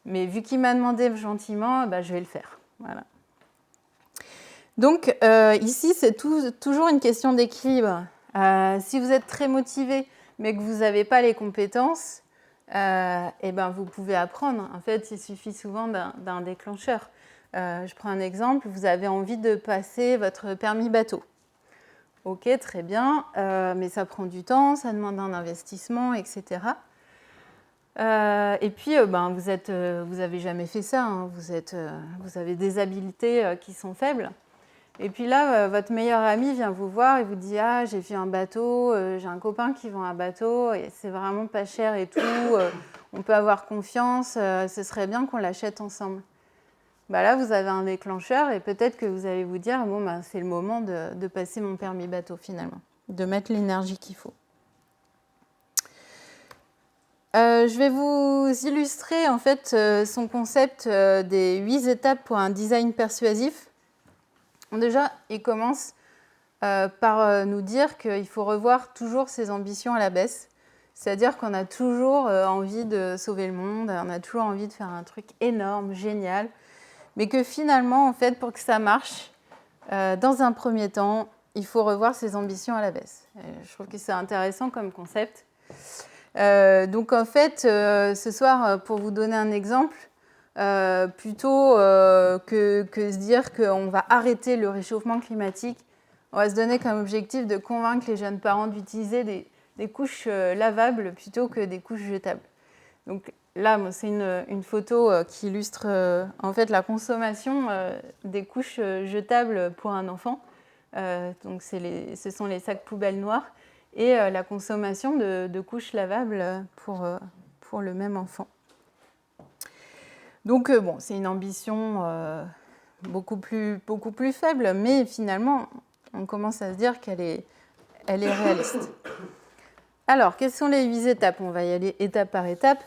mais vu qu'il m'a demandé gentiment, je vais le faire. » Voilà. Donc, ici, c'est toujours une question d'équilibre. Si vous êtes très motivé, mais que vous n'avez pas les compétences, vous pouvez apprendre. En fait, il suffit souvent d'un déclencheur. Je prends un exemple, vous avez envie de passer votre permis bateau. Ok, très bien, mais ça prend du temps, ça demande un investissement, etc. Et puis, vous n'avez jamais fait ça, hein, vous avez des habiletés qui sont faibles. Et puis là, votre meilleur ami vient vous voir et vous dit « Ah, j'ai vu un bateau, j'ai un copain qui vend un bateau, et c'est vraiment pas cher et tout, on peut avoir confiance, ce serait bien qu'on l'achète ensemble. » Là, vous avez un déclencheur et peut-être que vous allez vous dire « Bon, c'est le moment de passer mon permis bateau finalement, de mettre l'énergie qu'il faut. » Je vais vous illustrer en fait son concept des 8 étapes pour un design persuasif. Déjà, il commence par nous dire qu'il faut revoir toujours ses ambitions à la baisse. C'est-à-dire qu'on a toujours envie de sauver le monde, on a toujours envie de faire un truc énorme, génial, mais que finalement, en fait, pour que ça marche, dans un premier temps, il faut revoir ses ambitions à la baisse. Je trouve que c'est intéressant comme concept. Donc en fait, ce soir, pour vous donner un exemple, plutôt que se dire qu'on va arrêter le réchauffement climatique, on va se donner comme objectif de convaincre les jeunes parents d'utiliser des couches lavables plutôt que des couches jetables. Donc là, c'est une photo qui illustre en fait la consommation des couches jetables pour un enfant. Donc ce sont les sacs poubelles noirs et la consommation de couches lavables pour le même enfant. Donc bon, c'est une ambition beaucoup plus faible, mais finalement, on commence à se dire qu'elle est réaliste. Alors, quelles sont les 8 étapes? On va y aller étape par étape.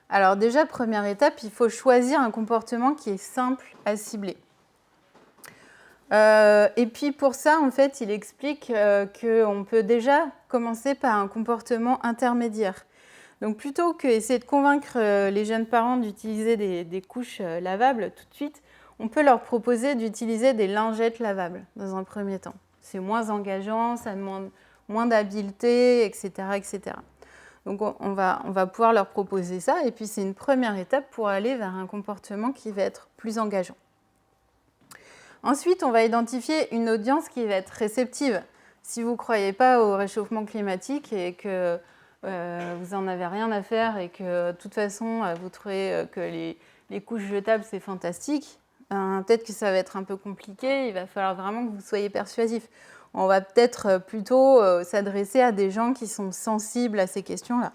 Alors déjà, première étape, il faut choisir un comportement qui est simple à cibler. Et puis pour ça, en fait, il explique qu'on peut déjà commencer par un comportement intermédiaire. Donc plutôt qu'essayer de convaincre les jeunes parents d'utiliser des couches lavables tout de suite, on peut leur proposer d'utiliser des lingettes lavables dans un premier temps. C'est moins engageant, ça demande moins d'habileté, etc., etc. Donc on va pouvoir leur proposer ça, et puis c'est une première étape pour aller vers un comportement qui va être plus engageant. Ensuite, on va identifier une audience qui va être réceptive. Si vous ne croyez pas au réchauffement climatique et que vous n'en avez rien à faire et que de toute façon, vous trouvez que les couches jetables, c'est fantastique, peut-être que ça va être un peu compliqué, il va falloir vraiment que vous soyez persuasif. On va peut-être plutôt s'adresser à des gens qui sont sensibles à ces questions-là.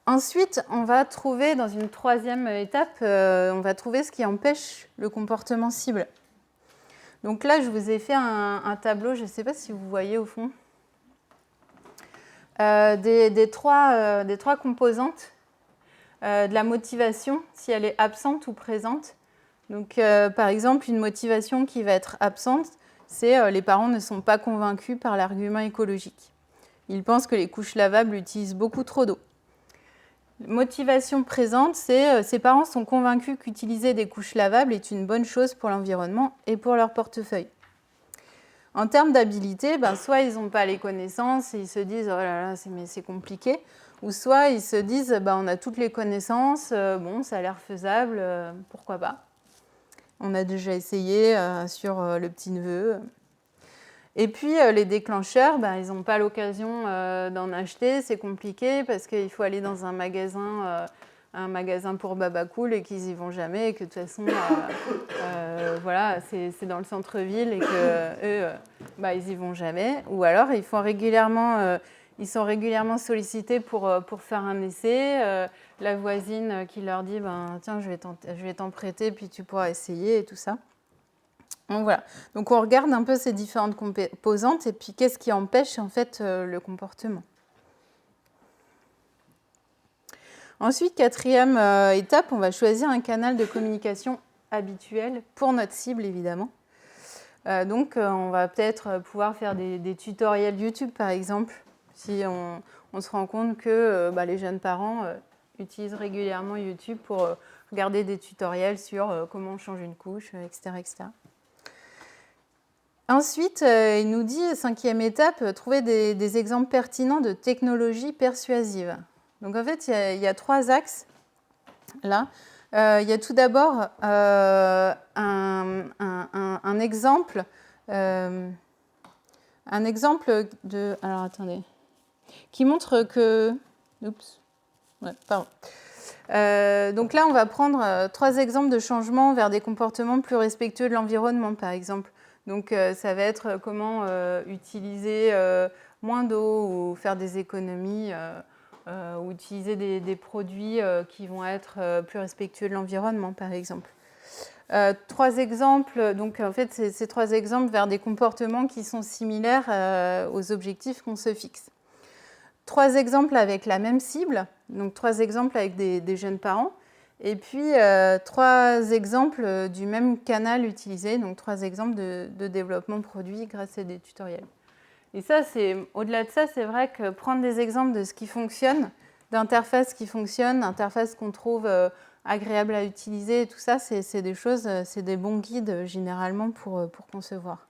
Ensuite, on va trouver, dans une troisième étape, on va trouver ce qui empêche le comportement cible. Donc là, je vous ai fait un tableau, je ne sais pas si vous voyez au fond, des trois composantes de la motivation, si elle est absente ou présente. Donc, par exemple, une motivation qui va être absente, c'est les parents ne sont pas convaincus par l'argument écologique. Ils pensent que les couches lavables utilisent beaucoup trop d'eau. Motivation présente, c'est ces parents sont convaincus qu'utiliser des couches lavables est une bonne chose pour l'environnement et pour leur portefeuille. En termes d'habilité, soit ils n'ont pas les connaissances et ils se disent « oh là là, c'est compliqué », ou soit ils se disent on a toutes les connaissances, bon, ça a l'air faisable, pourquoi pas. On a déjà essayé sur le petit-neveu. Et puis, les déclencheurs, ils n'ont pas l'occasion d'en acheter, c'est compliqué parce qu'il faut aller dans un magasin pour Babacool et qu'ils n'y vont jamais et que de toute façon, voilà, c'est dans le centre-ville et qu'eux, ils n'y vont jamais. Ou alors, ils sont régulièrement sollicités pour faire un essai. La voisine qui leur dit tiens, je vais t'en prêter, puis tu pourras essayer et tout ça. Donc voilà. Donc on regarde un peu ces différentes composantes et puis qu'est-ce qui empêche en fait le comportement. Ensuite, quatrième étape, on va choisir un canal de communication habituel pour notre cible évidemment. Donc on va peut-être pouvoir faire des tutoriels YouTube par exemple, si on se rend compte que les jeunes parents utilisent régulièrement YouTube pour regarder des tutoriels sur comment on change une couche, etc., etc. Ensuite, il nous dit, cinquième étape, trouver des exemples pertinents de technologies persuasives. Donc en fait, il y a 3 axes là. Il y a tout d'abord un exemple de... Alors attendez. Qui montre que... Oups. Ouais, pardon. Donc là, on va prendre 3 exemples de changements vers des comportements plus respectueux de l'environnement, par exemple. Donc ça va être comment utiliser moins d'eau ou faire des économies ou utiliser des produits qui vont être plus respectueux de l'environnement, par exemple. 3 exemples, donc en fait, c'est ces 3 exemples vers des comportements qui sont similaires aux objectifs qu'on se fixe. 3 exemples avec la même cible, donc 3 exemples avec des jeunes parents. Et puis, 3 exemples du même canal utilisé, donc 3 exemples de développement produit grâce à des tutoriels. Et ça, au-delà de ça, c'est vrai que prendre des exemples de ce qui fonctionne, d'interfaces qui fonctionnent, d'interfaces qu'on trouve agréable à utiliser. Et tout ça, c'est des choses, c'est des bons guides généralement pour concevoir.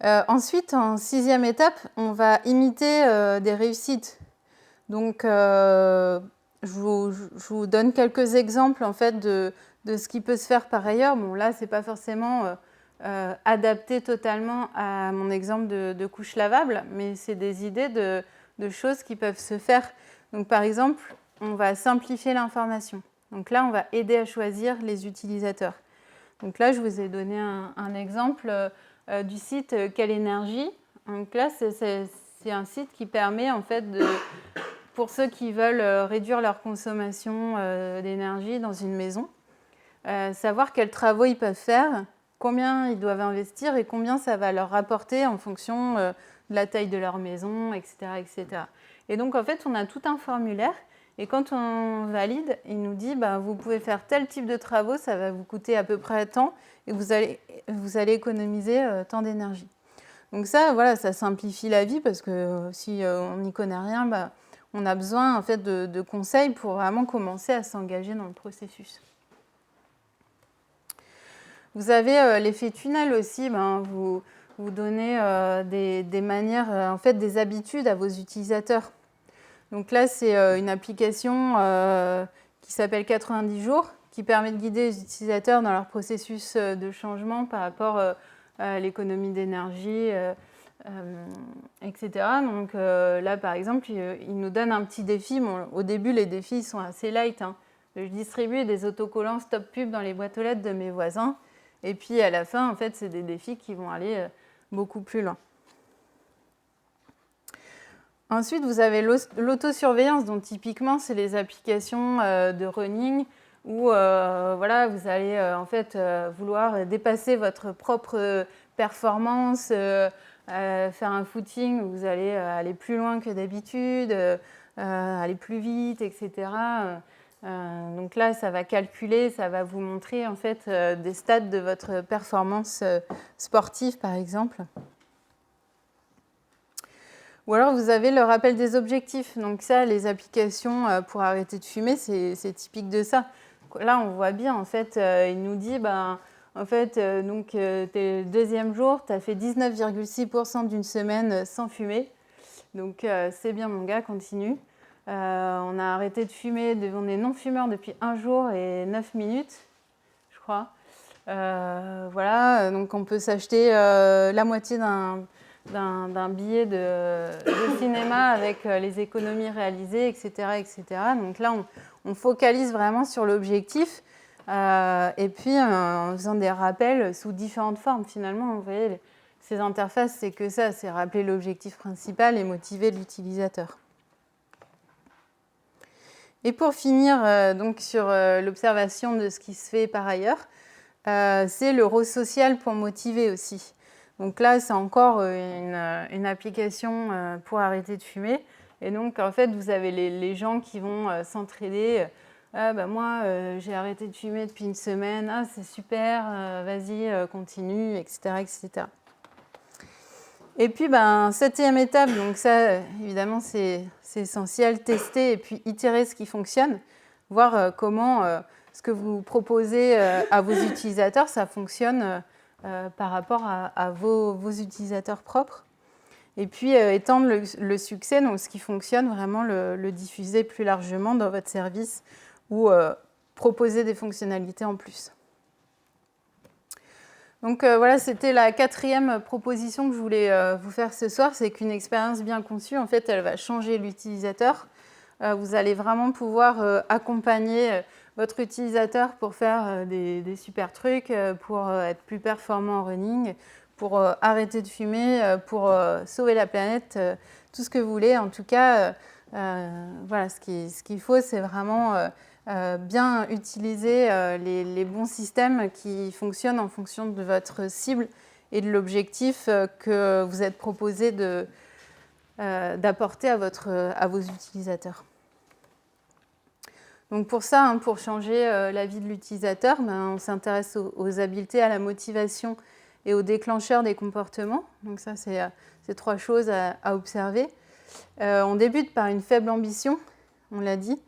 Ensuite, en 6e étape, on va imiter des réussites. Donc, je vous donne quelques exemples en fait, de ce qui peut se faire par ailleurs. Bon, là, ce n'est pas forcément adapté totalement à mon exemple de couche lavable, mais c'est des idées de choses qui peuvent se faire. Donc, par exemple, on va simplifier l'information. Donc là, on va aider à choisir les utilisateurs. Donc là, je vous ai donné un exemple du site Quelle énergie. Donc là, c'est un site qui permet en fait pour ceux qui veulent réduire leur consommation d'énergie dans une maison, savoir quels travaux ils peuvent faire, combien ils doivent investir et combien ça va leur rapporter en fonction de la taille de leur maison, etc., etc. Et donc, en fait, on a tout un formulaire. Et quand on valide, il nous dit vous pouvez faire tel type de travaux, ça va vous coûter à peu près tant et vous allez économiser tant d'énergie. Donc ça, voilà, ça simplifie la vie parce que si on n'y connaît rien, on a besoin en fait, de conseils pour vraiment commencer à s'engager dans le processus. Vous avez l'effet tunnel aussi, vous donnez des manières, en fait, des habitudes à vos utilisateurs. Donc là, c'est une application qui s'appelle 90 jours, qui permet de guider les utilisateurs dans leur processus de changement par rapport à l'économie d'énergie, etc. Donc là, par exemple, il nous donne un petit défi. Bon, au début, les défis sont assez light. Je distribue des autocollants stop pub dans les boîtes aux lettres de mes voisins. Et puis à la fin, en fait, c'est des défis qui vont aller beaucoup plus loin. Ensuite, vous avez l'autosurveillance, donc typiquement, c'est les applications de running où voilà, vous allez en fait vouloir dépasser votre propre performance, faire un footing où vous allez aller plus loin que d'habitude, aller plus vite, etc. Donc là, ça va calculer, ça va vous montrer en fait des stats de votre performance sportive, par exemple. Ou alors, vous avez le rappel des objectifs. Donc ça, les applications pour arrêter de fumer, c'est typique de ça. Là, on voit bien, en fait, il nous dit, en fait, donc, t'es le deuxième jour, tu as fait 19,6% d'une semaine sans fumer. Donc, c'est bien, mon gars, continue. On a arrêté de fumer, on est non-fumeur depuis 1 jour et 9 minutes, je crois. Voilà, donc on peut s'acheter la moitié d'un billet de cinéma avec les économies réalisées, etc., etc. Donc là, on focalise vraiment sur l'objectif et puis en faisant des rappels sous différentes formes. Finalement, vous voyez, ces interfaces, c'est que ça, c'est rappeler l'objectif principal et motiver l'utilisateur. Et pour finir donc sur l'observation de ce qui se fait par ailleurs, c'est le rôle social pour motiver aussi. Donc là, c'est encore une application pour arrêter de fumer. Et donc, en fait, vous avez les gens qui vont s'entraider. Moi, j'ai arrêté de fumer depuis 1 semaine. Ah, c'est super, vas-y, continue, etc., etc. Et puis, 7e étape, donc ça, évidemment, c'est essentiel, tester et puis itérer ce qui fonctionne, voir comment ce que vous proposez à vos utilisateurs, ça fonctionne par rapport à vos utilisateurs propres. Et puis, étendre le succès, donc ce qui fonctionne, vraiment le diffuser plus largement dans votre service ou proposer des fonctionnalités en plus. Donc voilà, c'était la 4e proposition que je voulais vous faire ce soir, c'est qu'une expérience bien conçue, en fait, elle va changer l'utilisateur. Vous allez vraiment pouvoir accompagner votre utilisateur pour faire des super trucs, pour être plus performant en running, pour arrêter de fumer, pour sauver la planète, tout ce que vous voulez. En tout cas, voilà, ce qu'il faut, c'est vraiment bien utiliser les bons systèmes qui fonctionnent en fonction de votre cible et de l'objectif que vous êtes proposé d'apporter à vos utilisateurs. Donc pour ça, pour changer la vie de l'utilisateur, on s'intéresse aux habiletés, à la motivation et aux déclencheurs des comportements. Donc ça, c'est 3 choses à observer. On débute par une faible ambition, on l'a dit.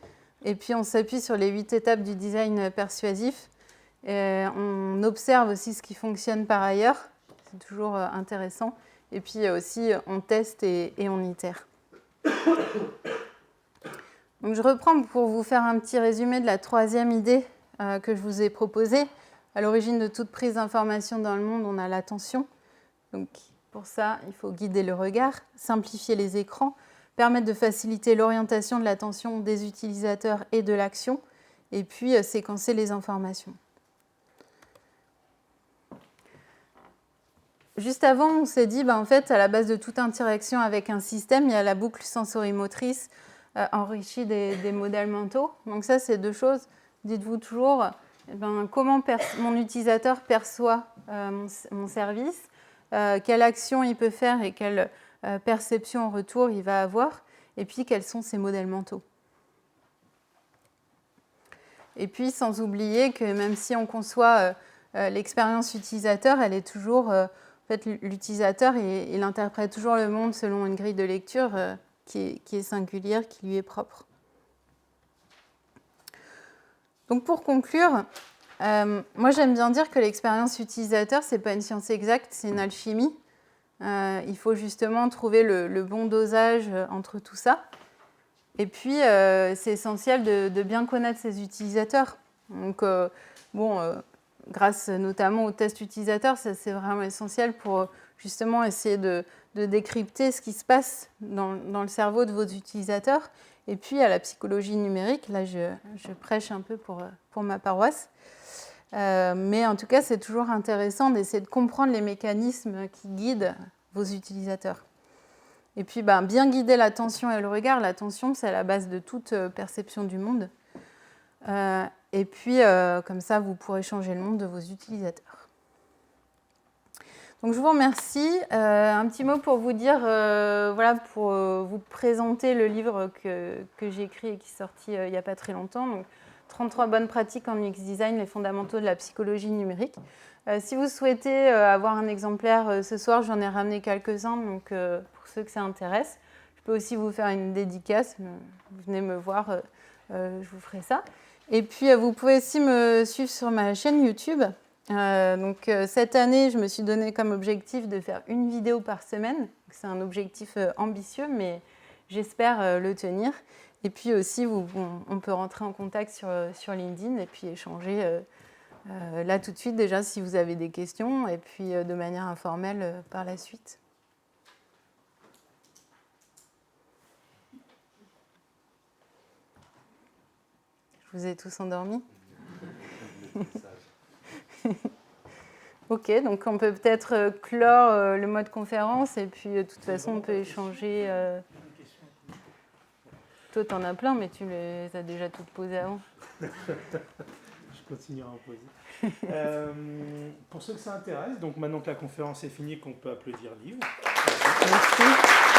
Et puis, on s'appuie sur les 8 étapes du design persuasif. Et on observe aussi ce qui fonctionne par ailleurs. C'est toujours intéressant. Et puis aussi, on teste et on itère. Donc, je reprends pour vous faire un petit résumé de la 3e idée que je vous ai proposée. À l'origine de toute prise d'information dans le monde, on a l'attention. Donc, pour ça, il faut guider le regard, simplifier les écrans, permettre de faciliter l'orientation de l'attention des utilisateurs et de l'action, et puis séquencer les informations. Juste avant, on s'est dit, en fait, à la base de toute interaction avec un système, il y a la boucle sensorimotrice enrichie des modèles mentaux. Donc ça, c'est 2 choses. Dites-vous toujours, comment mon utilisateur perçoit mon service, quelle action il peut faire et quelle perception en retour il va avoir, et puis quels sont ses modèles mentaux. Et puis, sans oublier que même si on conçoit l'expérience utilisateur, elle est toujours... en fait, l'utilisateur, il interprète toujours le monde selon une grille de lecture qui est singulière, qui lui est propre. Donc, pour conclure, moi, j'aime bien dire que l'expérience utilisateur, ce n'est pas une science exacte, c'est une alchimie. Il faut justement trouver le bon dosage entre tout ça. Et puis, c'est essentiel de bien connaître ses utilisateurs. Donc, grâce notamment aux tests utilisateurs, c'est vraiment essentiel pour justement essayer de décrypter ce qui se passe dans le cerveau de vos utilisateurs. Et puis, à la psychologie numérique, là, je prêche un peu pour ma paroisse. Mais en tout cas, c'est toujours intéressant d'essayer de comprendre les mécanismes qui guident vos utilisateurs. Et puis, bien guider l'attention et le regard. L'attention, c'est à la base de toute perception du monde. Et puis, comme ça, vous pourrez changer le monde de vos utilisateurs. Donc, je vous remercie. Un petit mot pour vous dire, pour vous présenter le livre que j'ai écrit et qui est sorti il n'y a pas très longtemps. Donc, 33 bonnes pratiques en UX design, les fondamentaux de la psychologie numérique. Si vous souhaitez avoir un exemplaire ce soir, j'en ai ramené quelques-uns, donc pour ceux que ça intéresse. Je peux aussi vous faire une dédicace. Vous venez me voir, je vous ferai ça. Et puis, vous pouvez aussi me suivre sur ma chaîne YouTube. Donc, cette année, je me suis donné comme objectif de faire une vidéo par semaine. C'est un objectif ambitieux, mais j'espère le tenir. Et puis aussi, on peut rentrer en contact sur LinkedIn et puis échanger là tout de suite déjà si vous avez des questions et puis de manière informelle par la suite. Je vous ai tous endormis. Ok, donc on peut peut-être clore le mode conférence et puis de toute façon on peut échanger. Toi, tu en as plein, mais tu les as déjà toutes posées avant. Je continuerai à en poser. Pour ceux que ça intéresse, donc maintenant que la conférence est finie, qu'on peut applaudir Liv. Merci.